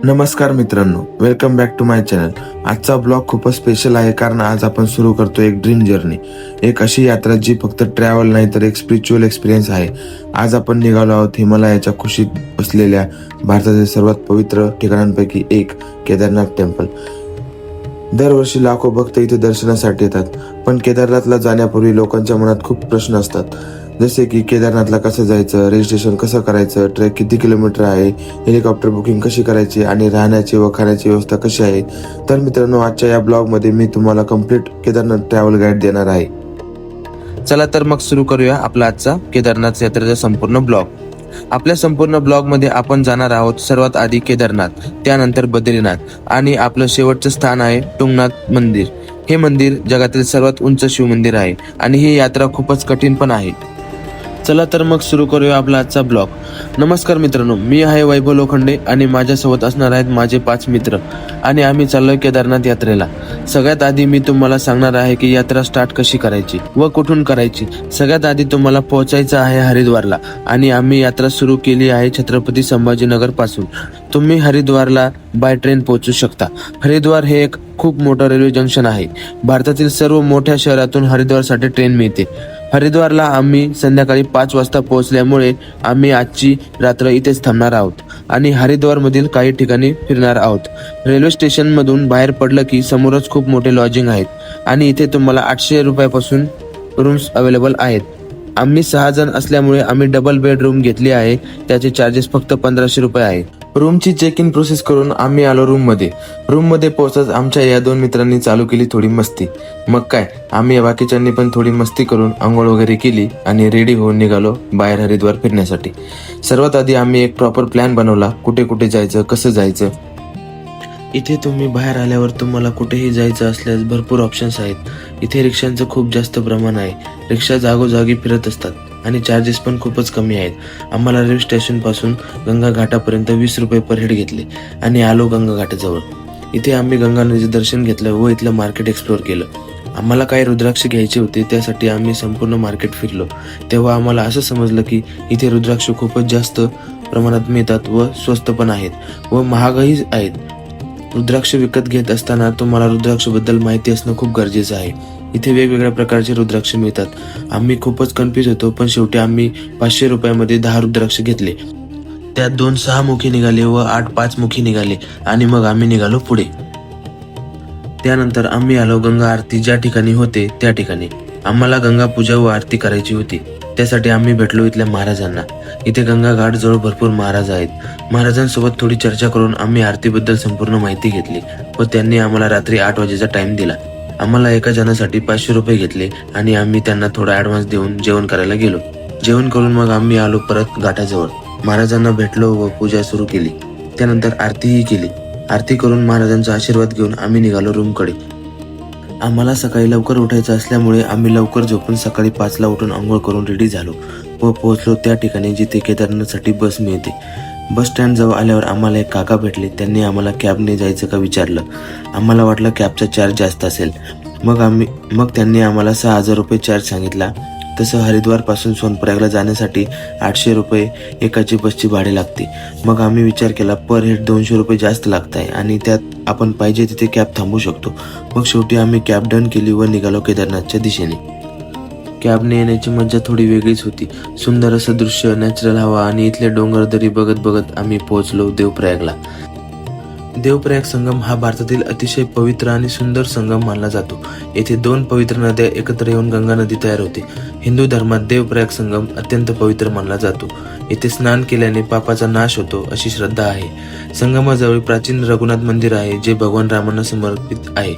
नमस्कार मित्रांनो, welcome back to my channel. आजचा ब्लॉग खूपच स्पेशल आहे कारण आज आपण सुरू करतो एक ड्रीम जर्नी, एक अशी यात्रा जी फक्त ट्रॅव्हल नाही तर एक स्पिरिच्युअल एक्सपिरियन्स आहे। आज आपण निघालो आहोत हिमालयाच्या कुशीत बसलेल्या भारतातील सर्वात पवित्र ठिकाणांपैकी एक केदारनाथ टेम्पल। दरवर्षी लाखो भक्त इथे दर्शनासाठी येतात, पण केदारनाथला जाण्यापूर्वी लोकांच्या मनात खूप प्रश्न असतात, जसे की केदारनाथला कसं जायचं, रजिस्ट्रेशन कसं करायचं, ट्रेक किती किलोमीटर आहे, हेलिकॉप्टर बुकिंग कशी करायची आणि राहण्याची व खाण्याची व्यवस्था कशी आहे। तर मित्रांनो, आजच्या या ब्लॉग मध्ये मी तुम्हाला कम्प्लीट केदारनाथ ट्रॅव्हल गाईड देणार आहे। चला तर मग सुरू करूया आपला आजचा केदारनाथ यात्रेचा संपूर्ण ब्लॉग। आपल्या संपूर्ण ब्लॉग मध्ये आपण जाणार आहोत सर्वात आधी केदारनाथ, त्यानंतर बद्रीनाथ आणि आपलं शेवटचं स्थान आहे तुंगनाथ मंदिर। हे मंदिर जगातील सर्वात उंच शिव मंदिर आहे आणि ही यात्रा खूपच कठीण पण आहे। चला तर मग सुरू करूया आपला आजचा ब्लॉग। नमस्कार मित्रांनो, मी आहे वैभव लोखंडे आणि माझ्यासोबत असणार आहेत माझे 5 मित्र आणि आम्ही चाललोय केदारनाथ यात्रेला। सगळ्यात आधी मी तुम्हाला सांगणार आहे की यात्रा स्टार्ट कशी करायची व कुठून करायची। सगळ्यात आधी तुम्हाला पोहोचायचं आहे हरिद्वारला आणि आम्ही यात्रा सुरू केली आहे छत्रपती संभाजीनगर पासून। तुम्ही हरिद्वारला बाय ट्रेन पोहोचू शकता। हरिद्वार हे एक खूप मोठं रेल्वे जंक्शन आहे। भारतातील सर्व मोठ्या शहरातून हरिद्वारसाठी ट्रेन मिळते। हरिद्वारला आम्ही संध्याकाळी 5 वाजता पोहोचल्यामुळे आम्ही आजची रात्र इथेच थांबणार आहोत आणि हरिद्वार मधील काही ठिकाणी फिरणार आहोत। रेल्वे स्टेशन मधून बाहेर पडलं की समोरच खूप मोठे लॉजिंग आहेत आणि इथे तुम्हाला 800 रुपयापासून रूम्स अवेलेबल आहेत। आम्ही 6 जण असल्यामुळे आम्ही डबल बेड रूम घेतली आहे, त्याचे चार्जेस फक्त 1500 रुपये आहे। रूमची चेक इन प्रोसेस करून आम्ही आलो रूम मध्ये पोहोचत आमच्या या 2 मित्रांनी चालू केली थोडी मस्ती। मग काय, आम्ही बाकीच्यांनी पण थोडी मस्ती करून आंघोळ वगैरे केली आणि रेडी होऊन निघालो बाहेर हरिद्वार फिरण्यासाठी। सर्वात आधी आम्ही एक प्रॉपर प्लॅन बनवला, कुठे कुठे जायचं, कसं जायचं। इथे तुम्ही बाहेर आल्यावर तुम्हाला कुठेही जायचं असल्यास भरपूर ऑप्शन्स आहेत। इथे रिक्षांचं खूप जास्त प्रमाण आहे, रिक्षा जागोजागी फिरत असतात आणि चार्जेस पण खूपच कमी आहेत। आम्हाला रेल्वे स्टेशन पासून गंगा घाटापर्यंत 20 रुपये पर हेड घेतले आणि आलो गंगा घाटाजवळ। इथे आम्ही गंगा नदीचे दर्शन घेतलं व इथलं मार्केट एक्सप्लोर केलं। आम्हाला काही रुद्राक्ष घ्यायचे होते, त्यासाठी आम्ही संपूर्ण मार्केट फिरलो। तेव्हा आम्हाला असं समजलं की इथे रुद्राक्ष खूपच जास्त प्रमाणात मिळतात व स्वस्त पण आहेत व महागही आहेत। रुद्राक्ष विकत घेत असताना तुम्हाला रुद्राक्ष बद्दल माहिती असणं खूप गरजेचं आहे। इथे वेगवेगळ्या प्रकारचे रुद्राक्ष मिळतात। आम्ही खूपच कन्फ्युज होतो, पण शेवटी आम्ही 500 रुपयामध्ये 10 रुद्राक्ष घेतले। त्यात 2 6 मुखी निघाले व 8 5 मुखी निघाले आणि मग आम्ही निघालो पुढे। त्यानंतर आम्ही आलो गंगा आरती ज्या ठिकाणी होते त्या ठिकाणी। आम्हाला गंगा पूजा व आरती करायची होती, त्यासाठी आम्ही भेटलो इथल्या महाराजांना। इथे गंगा घाट जवळ भरपूर महाराज आहेत। महाराजांसोबत थोडी चर्चा करून आम्ही आरतीबद्दल संपूर्ण माहिती घेतली व त्यांनी आम्हाला रात्री 8 वाजेचा टाइम दिला। आम्हाला एका जणासाठी 500 रुपये घेतले आणि आम्ही त्यांना थोडा ऍडव्हान्स देऊन जेवण करायला गेलो। जेवण करून मग आम्ही आलो परत घाटाजवळ, महाराजांना भेटलो व पूजा सुरू केली। त्यानंतर आरतीही केली। आरती करून महाराजांचा आशीर्वाद घेऊन आम्ही निघालो रूमकडे। आम्हाला सकाळी लवकर उठायचं असल्यामुळे आम्ही लवकर झोपून सकाळी 5 ला उठून आंघोळ करून रेडी झालो व पोहोचलो त्या ठिकाणी जिथे केदारनाथसाठी बस मिळते। बस स्टँड जवळ आल्यावर आम्हाला एक काका भेटले। त्यांनी आम्हाला कॅबने जायचं का विचारलं। आम्हाला वाटलं कॅबचा चार्ज जास्त असेल। मग त्यांनी आम्हाला 6000 रुपये चार्ज सांगितला। तसं हरिद्वार पासून सोनप्रयागला जाण्यासाठी 800 रुपये एकाची बसची भाडे लागते। मग आम्ही विचार केला पर हेड 200 रुपये जास्त लागत आहे आणि त्यात आपण पाहिजे तिथे कॅब थांबू शकतो। मग शेवटी आम्ही कॅब डन केली व निघालो केदारनाथच्या दिशेने। कॅबने येण्याची मजा थोडी वेगळीच होती। सुंदर असं दृश्य, नॅचरल हवा आणि इथले डोंगरदरी बघत बघत आम्ही पोहोचलो देवप्रयागला। देवप्रयाग संगम हा भारतातील अतिशय पवित्र आणि सुंदर संगम मानला जातो। येथे 2 पवित्र नद्या एकत्र येऊन गंगा नदी तयार होते। हिंदू धर्मात देवप्रयाग संगम अत्यंत पवित्र मानला जातो। येथे स्नान केल्याने पापाचा नाश होतो अशी श्रद्धा आहे। संगमाजवळ प्राचीन रघुनाथ मंदिर आहे, जे भगवान रामांना समर्पित आहे।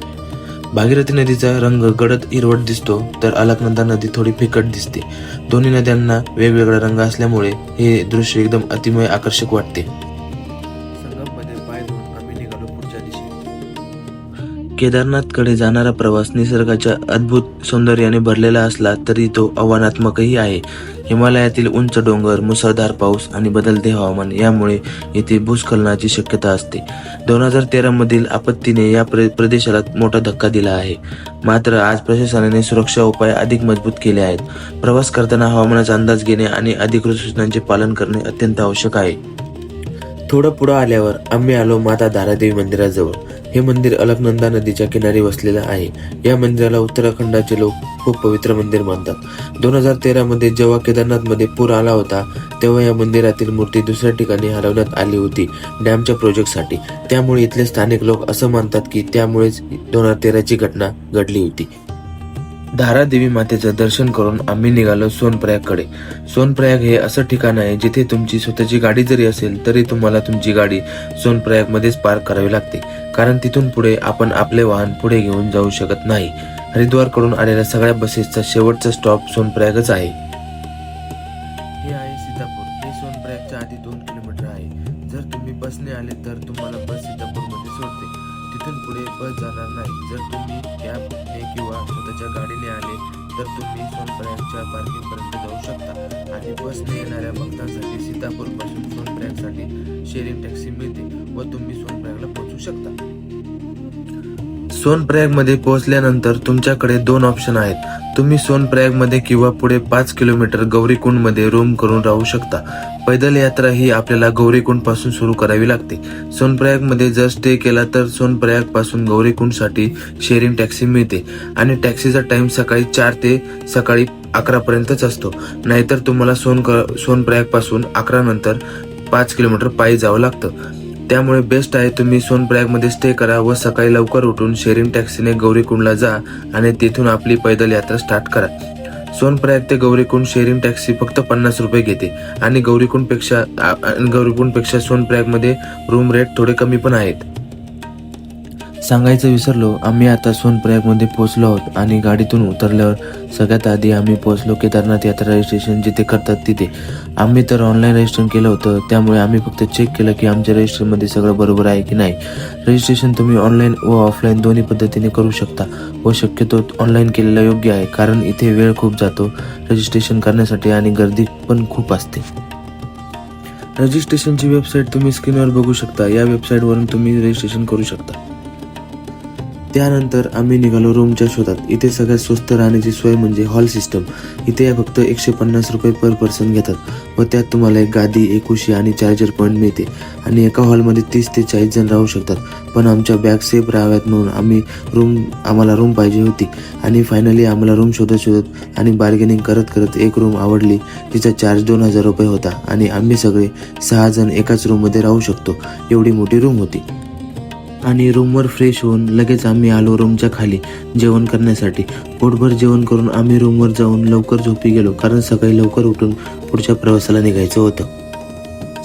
भागीरथी नदीचा रंग गडद हिरवट दिसतो तर अलकनंदा नदी थोडी फिकट दिसते। दोन्ही नद्यांना वेगवेगळा रंग असल्यामुळे हे दृश्य एकदम अतिमय आकर्षक वाटते। केदारनाथकडे जाणारा प्रवास निसर्गाच्या अद्भुत सौंदर्याने भरलेला असला तरी तो आव्हानात्मकही आहे। हिमालयातील उंच डोंगर, मुसळधार पाऊस आणि बदलते हवामान यामुळे येथे भूस्खलनाची शक्यता असते। 2013 मधील आपत्तीने या प्रदेशाला मोठा धक्का दिला आहे। मात्र आज प्रशासनाने सुरक्षा उपाय अधिक मजबूत केले आहेत। प्रवास करताना हवामानाचा अंदाज घेणे आणि अधिकृत सूचनांचे पालन करणे अत्यंत आवश्यक आहे। थोडं पुढं आल्यावर आम्ही आलो माता धारादेवी मंदिराजवळ. हे मंदिर अलकनंदा नदीच्या किनारी वसलेलं आहे. या मंदिराला उत्तराखंडाचे लोक खूप पवित्र मंदिर मानतात. 2013 मध्ये जेव्हा केदारनाथमध्ये पूर आला होता तेव्हा या मंदिरातील मूर्ती दुसऱ्या ठिकाणी हलवण्यात आली होती डॅमच्या प्रोजेक्टसाठी. त्यामुळे इथले स्थानिक लोक असं मानतात की त्यामुळेच 2013ची घटना घडली होती. धारादेवी मातेचं दर्शन करून आम्ही निघालो सोनप्रयागकडे. सोनप्रयाग हे असं ठिकाण आहे जिथे तुमची स्वतःची गाडी जरी असेल तरी तुम्हाला तुमची गाडी सोनप्रयागमध्येच पार्क करावी लागते, कारण तिथून पुढे आपण आपले वाहन पुढे घेऊन जाऊ शकत नाही. हरिद्वारकडून आलेल्या सगळ्या बसेसचा शेवटचा स्टॉप सोनप्रयागच आहे. हे आहे सीतापूर. हे सोनप्रयागच्या आधी 2 किलोमीटर आहे. जर तुम्ही बसने आले तर तुम्हाला बस सीतापूरमध्ये सोडते. तिथून पुढे बस जाणार नाही. जर तुम्ही कॅबने किंवा स्वतःच्या गाडीने आले तर तुम्ही सोनप्रयागच्या पार्किंग पर्यंत जाऊ शकता. आणि बसने येणाऱ्या भक्तांसाठी सीतापूर पासून सोनप्रयागसाठी शेअरिंग टॅक्सी मिळते व तुम्ही सोनप्रयागला पोहोचू शकता. सोनप्रयागमध्ये पोहोचल्यानंतर तुमच्याकडे 2 ऑप्शन आहेत. तुम्ही सोनप्रयागमध्ये किंवा पुढे 5 किलोमीटर गौरीकुंडमध्ये रूम करून राहू शकता. पैदल यात्रा ही आपल्याला गौरीकुंड पासून सुरू करावी लागते. सोनप्रयागमध्ये जर स्टे केला तर सोनप्रयाग पासून गौरीकुंडसाठी शेअरिंग टॅक्सी मिळते आणि टॅक्सीचा टाइम सकाळी 4 ते सकाळी 11 पर्यंतच असतो. नाहीतर तुम्हाला सोनप्रयाग पासून 11 नंतर 5 किलोमीटर पायी जावं लागतं. त्यामुळे बेस्ट आहे तुम्ही सोनप्रयागमध्ये स्टे करा व सकाळी लवकर उठून शेअरिंग टॅक्सीने गौरीकुंडला जा आणि तिथून आपली पैदल यात्रा स्टार्ट करा. सोनप्रयाग ते गौरीकुंड शेअरिंग टॅक्सी फक्त 50 रुपये घेते आणि गौरीकुंडपेक्षा सोनप्रयागमध्ये रूम रेट थोडे कमी पण आहेत. सांगायचं विसरलो, आम्ही आता सोनप्रयागमध्ये पोहोचलो आहोत आणि गाडीतून उतरल्यावर सगळ्यात आधी आम्ही पोहोचलो केदारनाथ यात्रा रजिस्ट्रेशन जिथे करतात तिथे. आम्ही तर ऑनलाईन रजिस्ट्रेशन केलं होतं, त्यामुळे आम्ही फक्त चेक केलं की आमच्या रजिस्टरमध्ये सगळं बरोबर आहे की नाही. रजिस्ट्रेशन तुम्ही ऑनलाईन व ऑफलाईन दोन्ही पद्धतीने करू शकता व शक्यतो ऑनलाईन केलेलं योग्य आहे, कारण इथे वेळ खूप जातो रजिस्ट्रेशन करण्यासाठी आणि गर्दी पण खूप असते. रजिस्ट्रेशनची वेबसाईट तुम्ही स्क्रीनवर बघू शकता. या वेबसाईटवरून तुम्ही रजिस्ट्रेशन करू शकता. त्यानंतर आम्ही निघालो रूमच्या शोधात. इथे सगळ्यात स्वस्त राहण्याची सोय म्हणजे हॉल सिस्टम. इथे फक्त 150 रुपये पर पर्सन घेतात व त्यात तुम्हाला एक गादी, एक उशी आणि चार्जर पॉईंट मिळते आणि एका हॉलमध्ये 30 ते 40 जण राहू शकतात. पण आमच्या बॅग सेफ राहाव्यात म्हणून आम्हाला रूम पाहिजे होती आणि फायनली आम्हाला रूम शोधत आणि बार्गेनिंग करत एक रूम आवडली. तिचा चार्ज 2000 रुपये होता आणि आम्ही सगळे 6 जण एकाच रूममध्ये राहू शकतो एवढी मोठी रूम होती. आणि रूमवर फ्रेश होऊन लगेच आम्ही आलो रूमच्या खाली जेवण करण्यासाठी. पोटभर जेवण करून आम्ही रूमवर जाऊन लवकर झोपी गेलो, कारण सकाळी लवकर उठून पुढच्या प्रवासाला निघायचं होतं.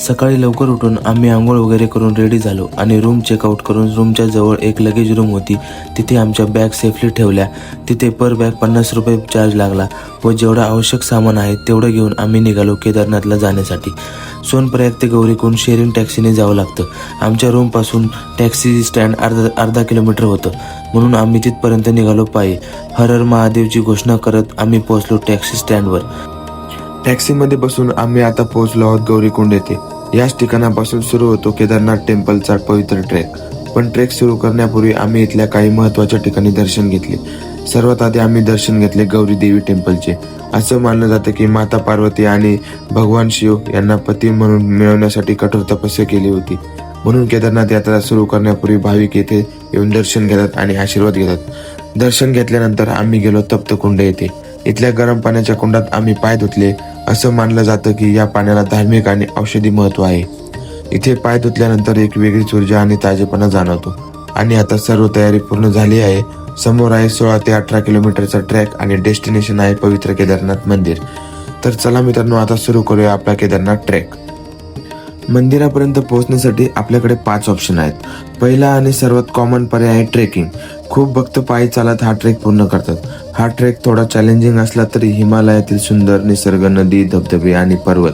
सकाळी लवकर उठून आम्ही आंघोळ वगैरे करून रेडी झालो आणि रूम चेकआउट करून रूमच्या जवळ एक लगेज रूम होती, तिथे आमच्या बॅग सेफली ठेवल्या. तिथे पर बॅग 50 रुपये चार्ज लागला व जेवढं आवश्यक सामान आहे तेवढं घेऊन आम्ही निघालो केदारनाथला जाण्यासाठी. सोनप्रयाग ते गौरीकुंड शेअरिंग टॅक्सीने जावं लागतं. आमच्या रूमपासून टॅक्सी स्टँड अर्धा किलोमीटर होतं, म्हणून आम्ही तिथपर्यंत निघालो पायी. हर हर महादेवची घोषणा करत आम्ही पोहोचलो टॅक्सी स्टँडवर. टॅक्सीमध्ये बसून आम्ही आता पोहोचलो आहोत गौरीकुंड येथे. याच ठिकाणापासून सुरू होतो केदारनाथ टेम्पलचा पवित्र ट्रेक. पण ट्रेक सुरू करण्यापूर्वी आम्ही इथल्या काही महत्त्वाच्या ठिकाणी दर्शन घेतले. सर्वात आधी आम्ही दर्शन घेतले गौरी देवी टेम्पलचे. असं मानलं जातं की माता पार्वती आणि भगवान शिव यांना पती म्हणून मिळवण्यासाठी कठोर तपस्या केली होती. म्हणून केदारनाथ यात्रा सुरू करण्यापूर्वी भाविक येथे येऊन दर्शन घेतात आणि आशीर्वाद घेतात. दर्शन घेतल्यानंतर आम्ही गेलो तप्तकुंड येथे. इथल्या गरम पाण्याच्या कुंडात आम्ही पाय धुतले. असं मानलं जातं की या पाण्याला धार्मिक आणि औषधी महत्त्व आहे. इथे पाय धुतल्यानंतर एक वेगळीच ऊर्जा आणि ताजेपणा जाणवतो. आणि आता सर्व तयारी पूर्ण झाली आहे. समोर आहे 16 ते 18 किलोमीटरचा ट्रॅक आणि डेस्टिनेशन आहे पवित्र केदारनाथ मंदिर. तर चला मित्रांनो, आता सुरू करूया आपला केदारनाथ ट्रॅक. मंदिरापर्यंत पोहोचण्यासाठी आपल्याकडे 5 ऑप्शन आहेत. पहिला आणि सर्वात कॉमन पर्याय आहे ट्रेकिंग. खूप भक्त पायी चालत हा ट्रेक पूर्ण करतात. हा ट्रेक थोडा चॅलेंजिंग असला तरी हिमालयातील सुंदर निसर्ग, नदी, धबधबे आणि पर्वत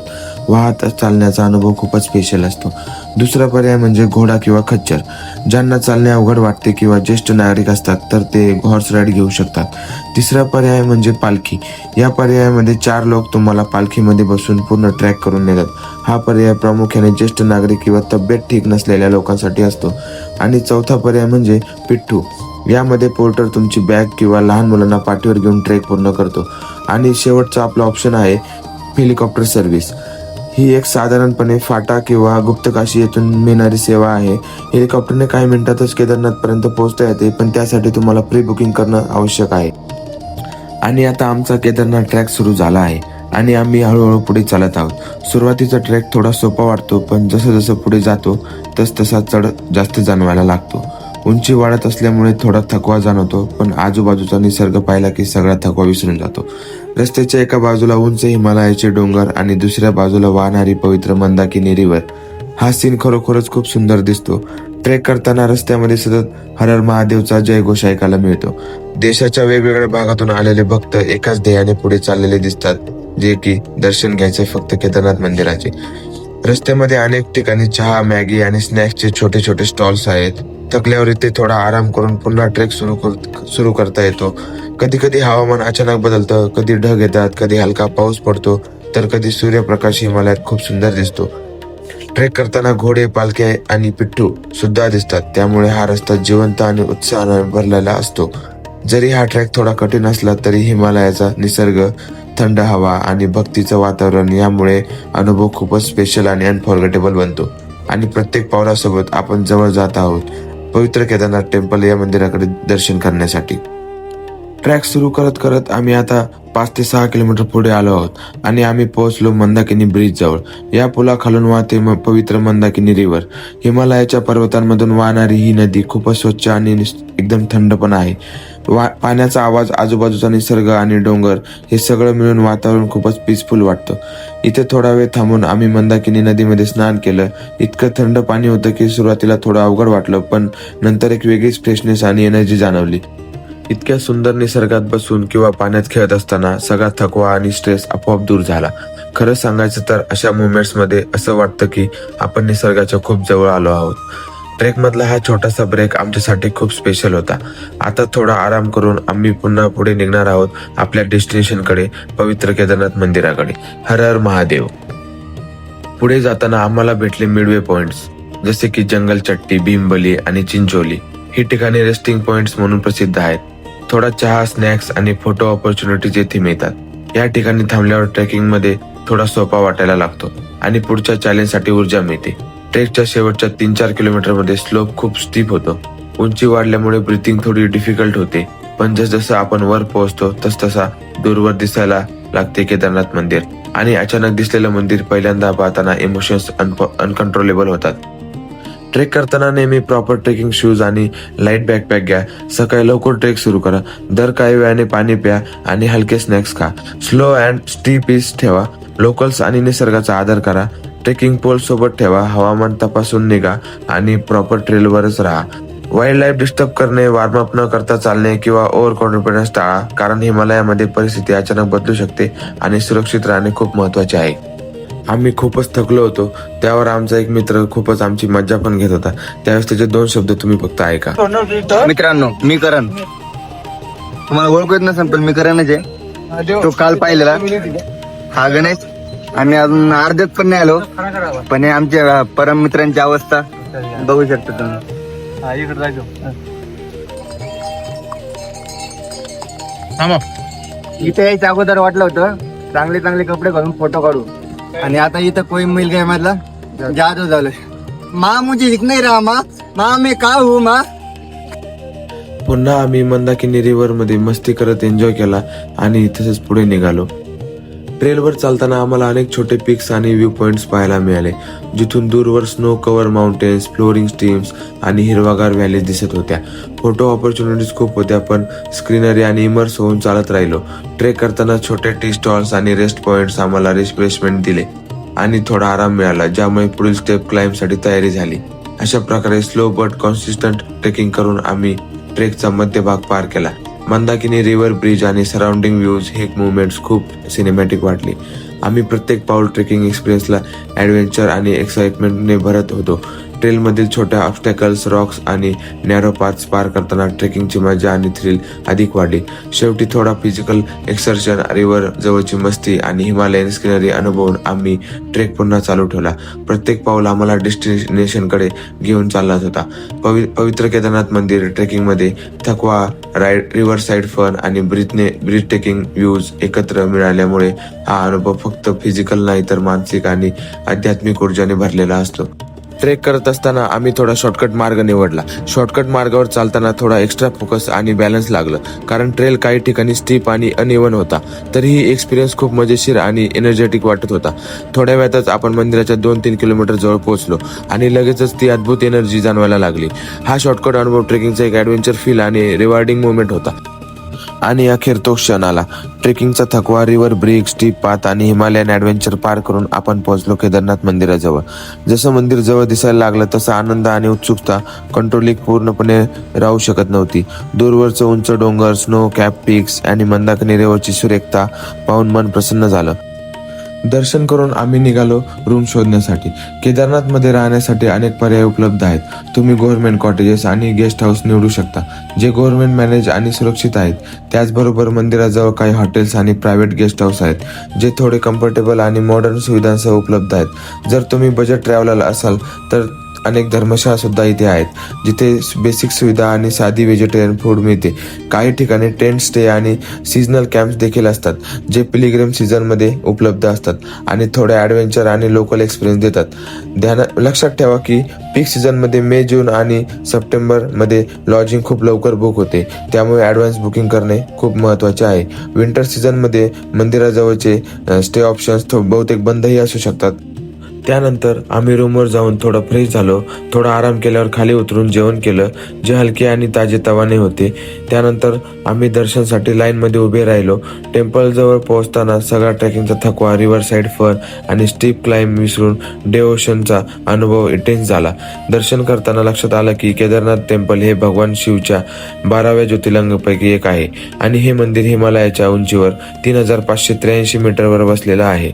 वाहत चालण्याचा अनुभव खूपच स्पेशल असतो. दुसरा पर्याय म्हणजे घोडा किंवा खच्चर. ज्यांना चालणे अवघड वाटते किंवा ज्येष्ठ नागरिक असतात तर ते हॉर्स राईड घेऊ शकतात. तिसरा पर्याय म्हणजे पालखी. या पर्यायामध्ये 4 लोक तुम्हाला पालखीमध्ये बसून पूर्ण ट्रॅक करून नेतात. हा पर्याय प्रामुख्याने ज्येष्ठ नागरिक किंवा तब्येत ठीक नसलेल्या लोकांसाठी असतो. आणि चौथा पर्याय म्हणजे पिट्ठू. यामध्ये पोर्टर तुमची बॅग किंवा लहान मुलांना पाठीवर घेऊन ट्रेक पूर्ण करतो. आणि शेवटचा आपला ऑप्शन आहे हेलिकॉप्टर सर्व्हिस. ही एक साधारणपणे फाटा किंवा गुप्तकाशी येथून मिळणारी सेवा आहे. हेलिकॉप्टरने काही मिनिटातच केदारनाथपर्यंत पोहोचता येते, पण त्यासाठी तुम्हाला प्री बुकिंग करणं आवश्यक आहे. आणि आता आमचा केदारनाथ ट्रॅक सुरू झाला आहे आणि आम्ही हळूहळू पुढे चालत आहोत. सुरुवातीचा ट्रॅक थोडा सोपा वाटतो, पण जसं जसं पुढे जातो तसा चढ जास्त जाणवायला लागतो. उंची वाढत असल्यामुळे थोडा थकवा जाणवतो, पण आजूबाजूचा निसर्ग पाहिला की सगळा थकवा विसरून जातो. रस्त्याच्या एका बाजूला उंच हिमालयाचे डोंगर आणि दुसऱ्या बाजूला वाहणारी पवित्र मंदाकिनी रिव्हर. हा सीन खरोखरच खूप सुंदर दिसतो. ट्रेक करताना रस्त्यामध्ये सतत हर हर महादेवचा जयघोष ऐकायला मिळतो. देशाच्या वेगवेगळ्या भागातून आलेले भक्त एकाच ध्येयाने पुढे चाललेले दिसतात, जे की दर्शन घ्यायचे फक्त केदारनाथ मंदिराचे. रस्त्यामध्ये अनेक ठिकाणी चहा, मॅगी आणि स्नॅक्सचे छोटे छोटे स्टॉल्स आहेत. थकल्यावर इथे थोडा आराम करून पुन्हा ट्रेक सुरू करता येतो. कधी कधी हवामान अचानक बदलतं, कधी ढग येतात, कधी हलका पाऊस पडतो, तर कधी सूर्यप्रकाश हिमालयात खूप सुंदर दिसतो. ट्रेक करताना घोडे, पालखे आणि पिट्टू सुद्धा दिसतात, त्यामुळे हा रस्ता जिवंत आणि उत्साहाने भरलेला असतो. जरी हा ट्रॅक थोडा कठीण असला तरी हिमालयाचा निसर्ग, थंड हवा आणि भक्तीचं वातावरण यामुळे अनुभव खूपच स्पेशल आणि अनफॉर्गेटेबल बनतो. आणि प्रत्येक पावलासोबत आपण जवळ जात आहोत पवित्र केदारनाथ टेम्पल या मंदिराकडे दर्शन करण्यासाठी. ट्रॅक सुरू करत करत आम्ही आता 5 ते 6 किलोमीटर पुढे आलो आहोत आणि आम्ही पोहोचलो मंदाकिनी ब्रिज जवळ. या पुलाखालून वाहते पवित्र मंदाकिनी रिव्हर. हिमालयाच्या पर्वतांमधून वाहणारी ही नदी खूपच स्वच्छ आणि एकदम थंड पण आहे. पाण्याचा आवाज, आजूबाजूचा निसर्ग आणि डोंगर हे सगळं मिळून वातावरण खूपच पीसफुल वाटतं. इथे थोडा वेळ थांबून आम्ही मंदाकिनी नदीमध्ये स्नान केलं. इतकं थंड पाणी होतं की सुरुवातीला थोडं अवघड वाटलं, पण नंतर एक वेगळीच फ्रेशनेस आणि एनर्जी जाणवली. इतक्या सुंदर निसर्गात बसून किंवा पाण्यात खेळत असताना सगळा थकवा आणि स्ट्रेस आपोआप दूर झाला. खरं सांगायचं तर अशा मोमेंट्समध्ये असं वाटतं की आपण निसर्गाच्या खूप जवळ आलो आहोत. ट्रेकमधला हा छोटासा ब्रेक आमच्यासाठी खूप स्पेशल होता. आता थोडा आराम करून आम्ही पुन्हा पुढे निघणार आहोत आपल्या डेस्टिनेशनकडे, पवित्र केदारनाथ मंदिराकडे. हर हर महादेव. पुढे जाताना आम्हाला भेटले मिडवे पॉइंट्स, जसे की जंगल चट्टी, भीमबली आणि चिंचोली. ही ठिकाणी रेस्टिंग पॉइंट्स म्हणून प्रसिद्ध आहेत. थोडा चहा, स्नॅक्स आणि फोटो ऑपॉर्च्युनिटीज येथे मिळतात. या ठिकाणी थांबल्यावर ट्रेकिंग मध्ये थोडा सोपा वाटायला लागतो आणि पुढच्या चॅलेंजसाठी ऊर्जा मिळते. ट्रेकच्या शेवटच्या 3-4 किलोमीटर मध्ये स्लोप खूप स्टीप होतो. उंची वाढल्यामुळे ब्रीथिंग थोडी डिफिकल्ट होते, पण जसजसं आपण वर पोहोचतो तसतसा दूरवर दिसायला लागते केदारनाथ मंदिर. आणि अचानक दिसलेलं मंदिर पहिल्यांदा पाहताना इमोशन्स अनकंट्रोलेबल होतात. ट्रेक करताना नेहमी प्रॉपर ट्रेकिंग शूज आणि लाईट बॅकपॅक घ्या. सकाळी लवकर ट्रेक सुरू करा. दर काही वेळाने पाणी प्या आणि हलके स्नॅक्स खा. स्लो अँड स्टीप पेस ठेवा. लोकल्स आणि निसर्गाचा आदर करा. ट्रेकिंग पोल सोबत ठेवा. हवामान तपासून निघा आणि प्रॉपर ट्रेलवरच राहा. वाईल्ड लाईफ डिस्टर्ब करणे, वॉर्मअप न करता चालणे किंवा ओव्हर कॉन्फिडन्स टाळा, कारण हिमालयामध्ये परिस्थिती अचानक बदलू शकते आणि सुरक्षित राहणे खूप महत्वाचे आहे. आम्ही खूपच थकलो होतो. त्यावर आमचा एक मित्र खूपच आमची मज्जा पण घेत होता. त्यावेळेस त्याचे 2 शब्द तुम्ही फक्त ऐका. मित्रांनो, मी करण. तुम्हाला ओळखू येत नसेल पण मी करणच आहे. तो काल पाहिलेला हा गणेश. आम्ही अजून अर्ध्यात पण नाही आलो, पण हे आमच्या परम मित्रांची अवस्था बघू शकता तुम्ही. इथे यायच्या अगोदर वाटलं होतं चांगले चांगले कपडे घालून फोटो काढू, आणि आता इथं कोई मिल गया मधला जादू झालं. माँ मुझे दिख नहीं रहा, माँ मैं का हूँ माँ. पुन्हा आम्ही मंदाकिनी रिव्हर मध्ये मस्ती करत एन्जॉय केला आणि तसंच पुढे निघालो. ट्रेलवर चालताना आम्हाला अनेक छोटे पिक्स आणि व्ह्यू पॉइंट्स पाहायला मिळाले, जिथून दूरवर snow cover mountains, flooring streams आणि हिरवागार व्हॅलीज दिसत होत्या. फोटो ऑपॉर्च्युनिटीज खूप होत्या, पण स्क्रीनरी आणि इमर्स होऊन चालत राहिलो. ट्रेक करताना छोटे टी स्टॉल्स आणि रेस्ट पॉइंट्स आम्हाला रिफ्रेशमेंट दिले आणि थोडा आराम मिळाला, ज्यामुळे पुढील स्टेप क्लाइम्बसाठी तयारी झाली. अशा प्रकारे स्लो बट कॉन्सिस्टंट ट्रेकिंग करून आम्ही ट्रेकचा मध्यभाग पार केला. मंदाकिनी रिव्हर ब्रिज आणि सराउंडिंग व्ह्यूज हे मुवमेंट्स खूप सिनेमॅटिक वाटली. आम्ही प्रत्येक पाऊल ट्रेकिंग एक्सपिरियन्सला ॲडव्हेंचर आणि एक्साइटमेंटने भरत होतो. ट्रेलमधील छोट्या ऑब्स्टॅकल्स, रॉक्स आणि नॅरो पाथ्स पार करताना ट्रेकिंगची मजा आणि थ्रिल अधिक वाढली. शेवटी थोडा फिजिकल एक्सर्शन, रिव्हर जवळची मस्ती आणि हिमालयन स्किनरी अनुभवून आम्ही ट्रेक पुन्हा चालू ठेवला. प्रत्येक पाऊल आम्हाला डेस्टिनेशनकडे घेऊन चालत होता. पवित्र केदारनाथ मंदिर ट्रेकिंगमध्ये थकवा, राईड, रिव्हर साईड फन आणि ब्रीथ टेकिंग व्ह्यूज एकत्र मिळाल्यामुळे हा अनुभव फक्त फिजिकल नाही तर मानसिक आणि आध्यात्मिक ऊर्जाने भरलेला असतो. ट्रेक करत असताना आम्ही थोडा शॉर्टकट मार्ग निवडला. शॉर्टकट मार्गावर चालताना थोडा एक्स्ट्रा फोकस आणि बॅलन्स लागलं, कारण ट्रेल काही ठिकाणी स्टीप आणि अनइव्हन होता. तरीही एक्सपिरियन्स खूप मजेशीर आणि एनर्जेटिक वाटत होता. थोड्या वेळातच आपण मंदिराच्या 2-3 किलोमीटर जवळ पोहोचलो आणि लगेचच ती अद्भुत एनर्जी जाणवायला लागली. हा शॉर्टकट अनुभव ट्रेकिंगचा एक ॲडव्हेंचर फील आणि रिवॉर्डिंग मोमेंट होता. आणि अखेर तो क्षण आला. ट्रेकिंगचा थकवा, रिव्हर ब्रेक, स्टीप पाथ आणि हिमालयन ॲडव्हेंचर पार करून आपण पोहोचलो केदारनाथ मंदिराजवळ. जसं मंदिर जवळ दिसायला लागलं तसा आनंद आणि उत्सुकता कंट्रोलिंग पूर्णपणे राहू शकत नव्हती. दूरवरचं उंच डोंगर, स्नो कॅप पीक्स आणि मंदाकिनी रिव्हरची सुरेखता पाहून मन प्रसन्न झालं. दर्शन करून आम्ही निघालो रूम शोधण्यासाठी. केदारनाथमध्ये राहण्यासाठी अनेक पर्याय उपलब्ध आहेत. तुम्ही गव्हर्नमेंट कॉटेजेस आणि गेस्ट हाऊस निवडू शकता, जे गव्हर्नमेंट मॅनेज आणि सुरक्षित आहेत. त्याचबरोबर मंदिराजवळ काही हॉटेल्स आणि प्रायव्हेट गेस्ट हाऊस आहेत, जे थोडे कम्फर्टेबल आणि मॉडर्न सुविधांसह उपलब्ध आहेत. जर तुम्ही बजेट ट्रॅव्हलर असाल तर अनेक धर्मशाळा सुद्धा इथे आहेत, जिथे बेसिक सुविधा आणि साधी व्हेजिटेरियन फूड मिळते. काही ठिकाणी टेंट स्टे आणि सीझनल कॅम्प्स देखील असतात, जे पिलिग्रिम सीझनमध्ये उपलब्ध असतात आणि थोडे ॲडव्हेंचर आणि लोकल एक्सपिरियन्स देतात. लक्षात ठेवा की पीक सीझनमध्ये मे, जून आणि सप्टेंबरमध्ये लॉजिंग खूप लवकर बुक होते, त्यामुळे ॲडव्हान्स बुकिंग करणे खूप महत्त्वाचे आहे. विंटर सीझनमध्ये मंदिराजवळचे स्टे ऑप्शन्स बहुतेक बंदही असू शकतात. त्यानंतर आम्ही रूमवर जाऊन थोडं फ्रेश झालो. थोडा आराम केल्यावर खाली उतरून जेवण केलं, जे हलके आणि ताजेतवाने होते. त्यानंतर आम्ही दर्शनासाठी लाईनमध्ये उभे राहिलो. टेम्पलजवळ पोहोचताना सगळा ट्रेकिंगचा थकवा, रिव्हर साईड फन आणि स्टीप क्लाइंब विसरून डेवोशनचा अनुभव इंटेन्स झाला. दर्शन करताना लक्षात आलं की केदारनाथ टेम्पल हे भगवान शिवच्या 12व्या ज्योतिर्लिंगापैकी एक आहे आणि हे मंदिर हिमालयाच्या उंचीवर 3583 मीटरवर वसलेलं आहे.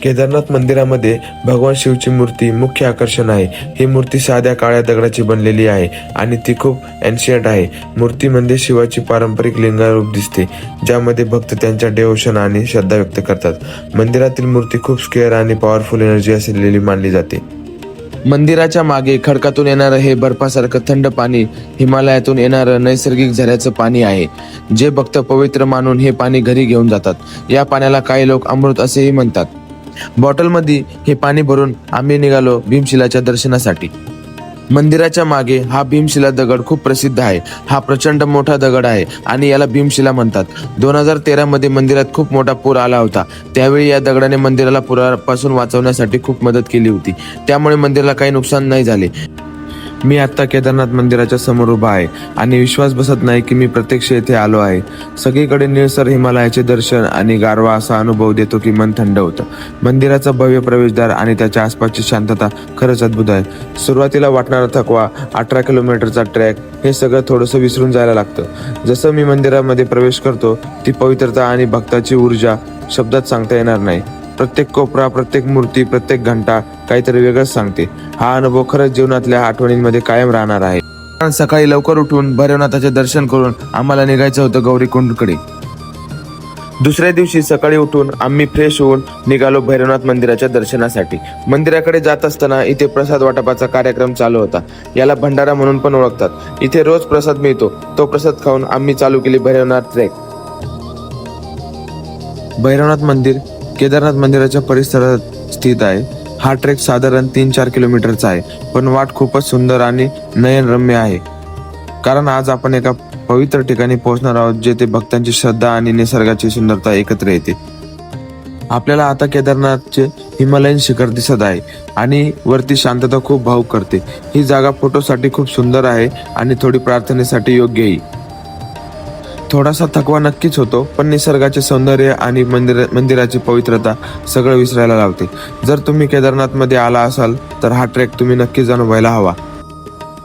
केदारनाथ मंदिरामध्ये भगवान शिवची मूर्ती मुख्य आकर्षण आहे. ही मूर्ती साध्या काळ्या दगडाची बनलेली आहे आणि ती खूप एन्शियंट आहे. मूर्तीमध्ये शिवाची पारंपरिक लिंगरूप दिसते, ज्यामध्ये भक्त त्यांच्या डेवोशन आणि श्रद्धा व्यक्त करतात. मंदिरातील मूर्ती खूप स्क्वेअर आणि पॉवरफुल एनर्जी असलेली मानली जाते. मंदिराच्या मागे खडकातून येणारं हे बर्फासारखं थंड पाणी हिमालयातून येणारं नैसर्गिक झऱ्याचं पाणी आहे, जे भक्त पवित्र मानून हे पाणी घरी घेऊन जातात. या पाण्याला काही लोक अमृत असेही म्हणतात. बॉटलमध्ये हे पाणी भरून आम्ही निघालो भीमशिलाच्या दर्शनासाठी. मंदिराच्या मागे हा भीमशिला दगड खूप प्रसिद्ध आहे. हा प्रचंड मोठा दगड आहे आणि याला भीमशिला म्हणतात. 2013 मध्ये मंदिरात खूप मोठा पूर आला होता. त्यावेळी या दगडाने मंदिराला पुरापासून वाचवण्यासाठी खूप मदत केली होती. त्यामुळे मंदिराला काही नुकसान नाही झाले. मी आत्ता केदारनाथ मंदिराच्या समोर उभा आहे आणि विश्वास बसत नाही की मी प्रत्यक्ष येथे आलो आहे. सगळीकडे निळसर हिमालयाचे दर्शन आणि गारवा असा अनुभव देतो की मन थंड होतं. मंदिराचा भव्य प्रवेशद्वार आणि त्याच्या आसपासची शांतता खरंच अद्भुत आहे. सुरुवातीला वाटणारा थकवा, 18 किलोमीटरचा ट्रॅक, हे सगळं थोडंसं विसरून जायला लागतं. जसं मी मंदिरामध्ये प्रवेश करतो, ती पवित्रता आणि भक्ताची ऊर्जा शब्दात सांगता येणार नाही. प्रत्येक कोपरा, प्रत्येक मूर्ती, प्रत्येक घंटा काहीतरी वेगळंच सांगते. हा अनुभव खरंच जीवनातल्या आठवणींमध्ये कायम राहणार आहे. सकाळी लवकर उठून भैरवनाथाचे दर्शन करून आम्हाला निघायचं होतं गौरीकुंडकडे. दुसऱ्या दिवशी सकाळी उठून आम्ही फ्रेश होऊन निघालो भैरवनाथ मंदिराच्या दर्शनासाठी. मंदिराकडे जात असताना इथे प्रसाद वाटपाचा कार्यक्रम चालू होता. याला भंडारा म्हणून पण ओळखतात. इथे रोज प्रसाद मिळतो. तो प्रसाद खाऊन आम्ही चालू केली भैरवनाथ ट्रेक. भैरवनाथ मंदिर केदारनाथ मंदिराच्या परिसरात स्थित आहे. हा ट्रेक साधारण 3-4 किलोमीटरचा आहे, पण वाट खूपच सुंदर आणि नयनरम्य आहे, कारण आज आपण एका पवित्र ठिकाणी पोहोचणार आहोत, जेथे भक्तांची श्रद्धा आणि निसर्गाची सुंदरता एकत्र येते. आपल्याला आता केदारनाथचे हिमालयन शिखर दिसत आहे आणि वरती शांतता खूप भावुक करते. ही जागा फोटोसाठी खूप सुंदर आहे आणि थोडी प्रार्थनेसाठी योग्यही. थोडासा थकवा नक्कीच होतो, पण निसर्गाचे सौंदर्य आणि मंदिराची पवित्रता सगळं विसरायला लावते. जर तुम्ही केदारनाथमध्ये आला असाल तर हा ट्रेक तुम्ही नक्कीच अनुभवायला हवा.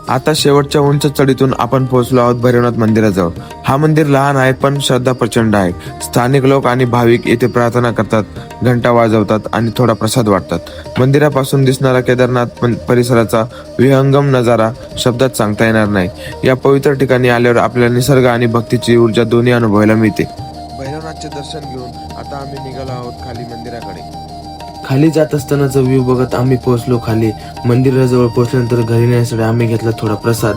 आता शेवटच्या उंच चढीतून आपण पोहोचलो आहोत भैरवनाथ मंदिराजवळ. हा मंदिर लहान आहे पण श्रद्धा प्रचंड आहे. स्थानिक लोक आणि भाविक येथे प्रार्थना करतात, घंटा वाजवतात आणि थोडा प्रसाद वाटतात. मंदिरापासून दिसणारा केदारनाथ परिसराचा विहंगम नजारा शब्दात सांगता येणार नाही. या पवित्र ठिकाणी आल्यावर आपल्याला निसर्ग आणि भक्तीची ऊर्जा दोन्ही अनुभवायला मिळते. भैरवनाथचे दर्शन घेऊन आता आम्ही निघालो आहोत खाली मंदिराकडे. खाली जात असतानाचा व्ह्यू बघत आम्ही पोहोचलो खाली. मंदिराजवळ पोहोचल्यानंतर घरी नेण्यासाठी आम्ही घेतला थोडा प्रसाद.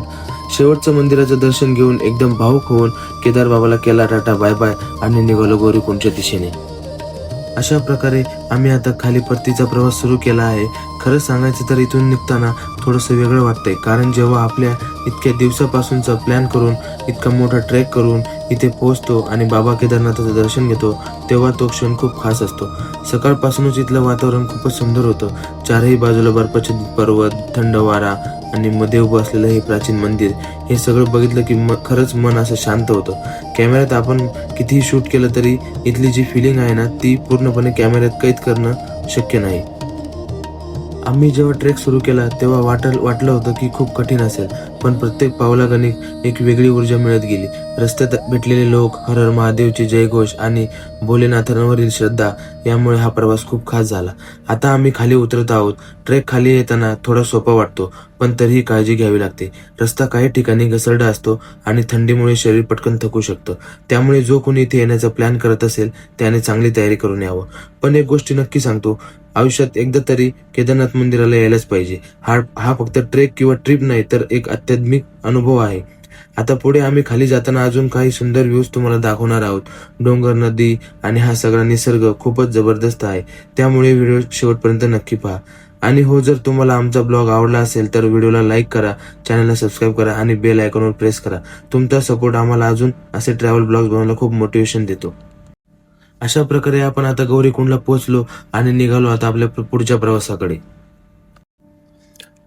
शेवटचं मंदिराचं दर्शन घेऊन एकदम भावुक होऊन केदार बाबाला केला टाटा बाय बाय आणि निघालो गौरीकुंडच्या दिशेने. अशा प्रकारे आम्ही आता खाली परतीचा प्रवास सुरू केला आहे. खरं सांगायचं तर इथून निघताना थोडंसं वेगळं वाटतंय, कारण जेव्हा आपल्या इतक्या दिवसापासूनचा प्लॅन करून इतका मोठा ट्रेक करून इथे पोहोचतो आणि बाबा केदारनाथाचं दर्शन घेतो तेव्हा तो क्षण खूप खास असतो. सकाळपासूनच इथलं वातावरण खूपच सुंदर होतं. चारही बाजूला बर्फाच्छादित पर्वत, थंड वारा आणि मध्ये उभं असलेलं हे प्राचीन मंदिर, हे सगळं बघितलं की खरंच मन असं शांत होतं. कॅमेऱ्यात आपण कितीही शूट केलं तरी इथली जी फिलिंग आहे ना ती पूर्णपणे कॅमेऱ्यात कैद करणं शक्य नाही. आम्ही जेव्हा ट्रेक सुरू केला तेव्हा वाटलं होतं की खूप कठीण असेल, पण प्रत्येक पावलागणिक एक वेगळी ऊर्जा मिळत गेली. रस्त्यात भेटलेले लोक, हर हर महादेवचे जयघोष आणि भोलेनाथांवरील श्रद्धा यामुळे हा प्रवास खूप खास झाला. आता आम्ही खाली उतरत आहोत. ट्रेक खाली येताना थोडा सोपा वाटतो, पण तरीही काळजी घ्यावी लागते. रस्ता काही ठिकाणी घसरडा असतो आणि थंडीमुळे शरीर पटकन थकू शकतं. त्यामुळे जो कोणी इथे येण्याचा प्लॅन करत असेल त्याने चांगली तयारी करून यावं. पण एक गोष्टी नक्की सांगतो, आयुष्यात एकदा तरी केदारनाथ मंदिराला यायलाच पाहिजे. हा फक्त ट्रेक किंवा ट्रिप नाही तर एक आध्यात्मिक अनुभव आहे. आता पुढे आम्ही खाली जाताना अजून काही सुंदर व्ह्यूज तुम्हाला दाखवणार आहोत. डोंगर, नदी आणि हा सगळा निसर्ग खूपच जबरदस्त आहे. त्यामुळे व्हिडिओ शेवटपर्यंत नक्की पहा. आणि हो, जर तुम्हाला आमचा ब्लॉग आवडला असेल तर व्हिडिओला लाईक करा, चॅनलला सबस्क्राईब करा आणि बेल आयकॉनवर प्रेस करा. तुमचा सपोर्ट आम्हाला अजून असे ट्रॅव्हल ब्लॉग्स बनवायला खूप मोटिवेशन देतो. अशा प्रकारे आपण आता गौरीकुंडला पोहोचलो आणि निघालो आता आपल्या पुढच्या प्रवासाकडे.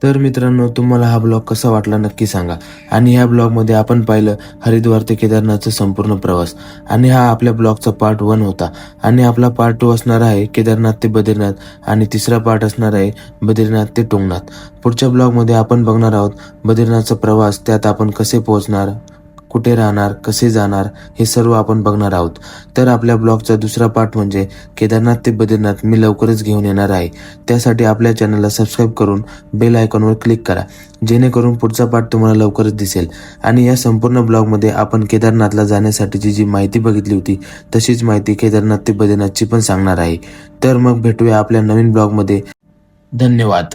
तर मित्रांनो, तुम्हाला हा ब्लॉग कसा वाटला नक्की सांगा. आणि ह्या ब्लॉगमध्ये आपण पाहिलं हरिद्वार ते केदारनाथचा संपूर्ण प्रवास. आणि हा आपल्या ब्लॉगचा पार्ट 1 होता. आणि आपला पार्ट 2 असणार आहे केदारनाथ ते बद्रीनाथ आणि तिसरा पार्ट असणार आहे बद्रीनाथ ते तुंगनाथ. पुढच्या ब्लॉगमध्ये आपण बघणार आहोत बद्रीनाथचा प्रवास, त्यात आपण कसे पोहोचणार, कुठे राहणार, कसे जाणार, हे सर्व आपण बघणार आहोत. तर आपल्या ब्लॉगचा दुसरा पार्ट म्हणजे केदारनाथ ते बद्रीनाथ मी लवकरच घेऊन येणार आहे. त्यासाठी आपल्या चॅनलला सबस्क्राईब करून बेल आयकॉनवर क्लिक करा, जेणेकरून पुढचा पार्ट तुम्हाला लवकरच दिसेल. आणि या संपूर्ण ब्लॉगमध्ये आपण केदारनाथला जाण्यासाठीची जी माहिती बघितली होती तशीच माहिती केदारनाथ ते बद्रीनाथची पण सांगणार आहे. तर मग भेटूया आपल्या नवीन ब्लॉगमध्ये. धन्यवाद.